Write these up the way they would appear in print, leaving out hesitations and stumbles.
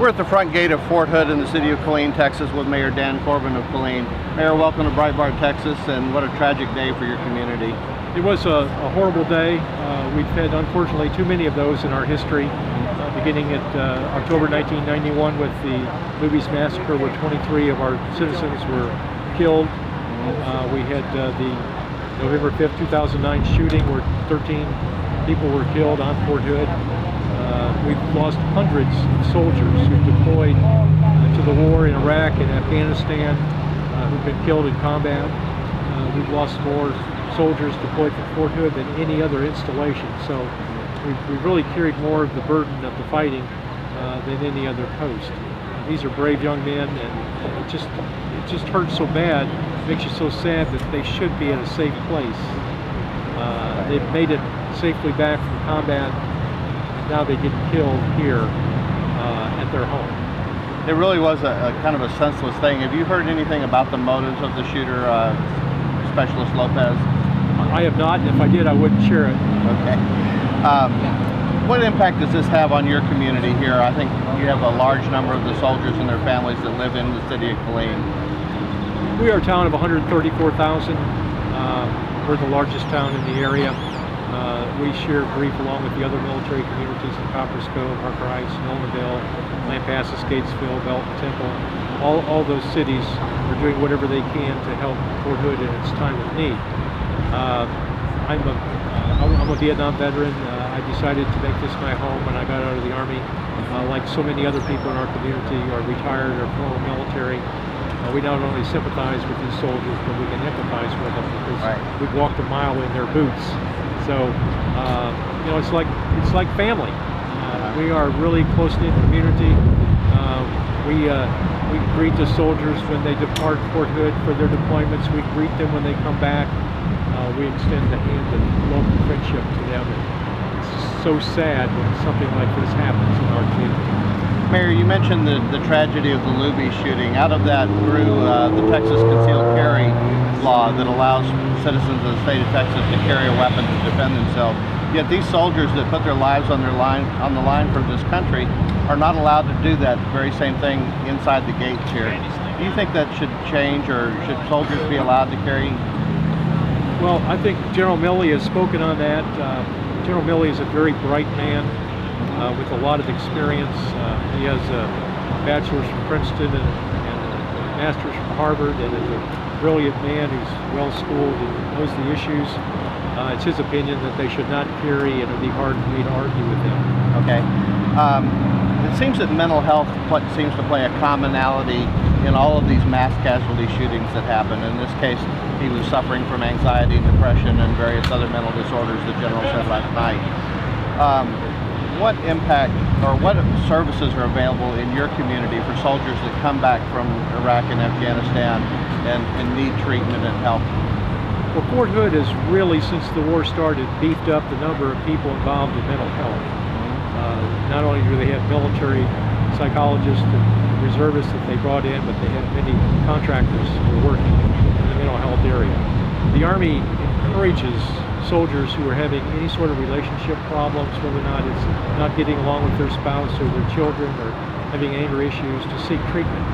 We're at the front gate of Fort Hood in the city of Killeen, Texas with Mayor Dan Corbin of Killeen. Mayor, welcome to Breitbart, Texas, and what a tragic day for your community. It was a horrible day. We've had, unfortunately, too many of those in our history, beginning at October 1991 with the Luby's massacre, where 23 of our citizens were killed. We had the November 5th, 2009 shooting where 13 people were killed on Fort Hood. We've lost hundreds of soldiers who deployed to the war in Iraq and Afghanistan, who've been killed in combat. We've lost more soldiers deployed from Fort Hood than any other installation. So we've really carried more of the burden of the fighting than any other post. These are brave young men, and it just hurts so bad. It makes you so sad that they should be at a safe place. They've made it safely back from combat. Now they get killed here at their home. It really was a kind of a senseless thing. Have you heard anything about the motives of the shooter, Specialist Lopez? I have not, and if I did, I wouldn't share it. Okay. What impact does this have on your community here? I think you have a large number of the soldiers and their families that live in the city of Killeen. We are a town of 134,000. We're the largest town in the area. We share grief along with the other military communities in Copperas Cove, Harker Heights, Nolanville, Lampasas, Gatesville, Belton, Temple. All those cities are doing whatever they can to help Fort Hood in its time of need. I'm a Vietnam veteran. I decided to make this my home when I got out of the Army. Like so many other people in our community are retired or former military. We not only sympathize with these soldiers, but we can empathize with them because we've walked a mile in their boots. So, it's like family. We are really close-knit community. We greet the soldiers when they depart Fort Hood for their deployments. We greet them when they come back. We extend the hand of love and friendship to them. It's so sad when something like this happens in our community. Mayor, you mentioned the tragedy of the Luby shooting. Out of that grew the Texas concealed carry law that allows citizens of the state of Texas to carry a weapon to defend themselves. Yet these soldiers that put their lives on the line for this country are not allowed to do that very same thing inside the gates here. Do you think that should change, or should soldiers be allowed to carry? Well, I think General Milley has spoken on that. General Milley is a very bright man with a lot of experience. He has a bachelor's from Princeton and a master's from Harvard, and is a brilliant man who's well-schooled and knows the issues. It's his opinion that they should not carry, and it would be hard for me to argue with him. Okay. It seems that mental health seems to play a commonality in all of these mass casualty shootings that happen. In this case, he was suffering from anxiety, depression, and various other mental disorders, the general said last night. What impact or what services are available in your community for soldiers that come back from Iraq and Afghanistan and need treatment and help? Well, Fort Hood has really, since the war started, beefed up the number of people involved in mental health. Not only do they have military psychologists and reservists that they brought in, but they have many contractors who are working in the mental health area. The Army encourages soldiers who are having any sort of relationship problems, whether or not it's not getting along with their spouse or their children or having anger issues, to seek treatment.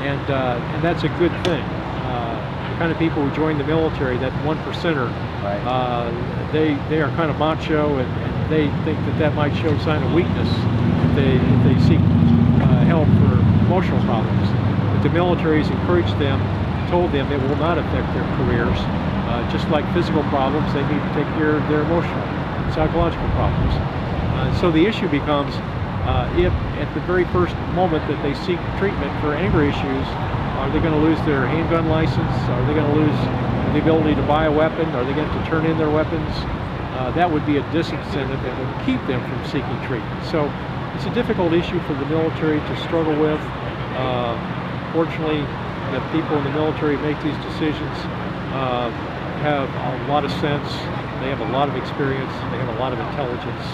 And that's a good thing. The kind of people who join the military, that 1%er, they are kind of macho, and they think that might show a sign of weakness if they seek help for emotional problems. But the military has encouraged them, told them it will not affect their careers. Just like physical problems, they need to take care of their emotional and psychological problems. So the issue becomes, if at the very first moment that they seek treatment for anger issues, are they going to lose their handgun license? Are they going to lose the ability to buy a weapon? Are they going to turn in their weapons? That would be a disincentive that would keep them from seeking treatment. So it's a difficult issue for the military to struggle with. Fortunately, the people in the military make these decisions have a lot of sense, they have a lot of experience, they have a lot of intelligence.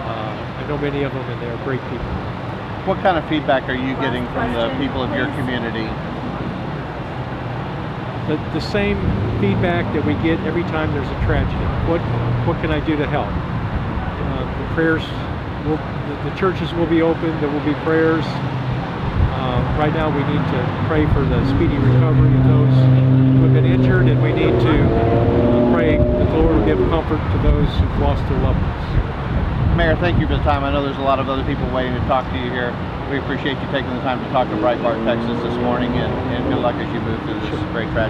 I know many of them, and they're great people. What kind of feedback are you getting from the people of your community? The same feedback that we get every time there's a tragedy. What can I do to help? The prayers will the churches will be open. There will be prayers. Right now, we need to pray for the speedy recovery of those who have been injured, and we need to pray that the Lord will give comfort to those who've lost their loved ones. Mayor, thank you for the time. I know there's a lot of other people waiting to talk to you here. We appreciate you taking the time to talk to Breitbart, Texas this morning, and good luck as you move through this great tragedy.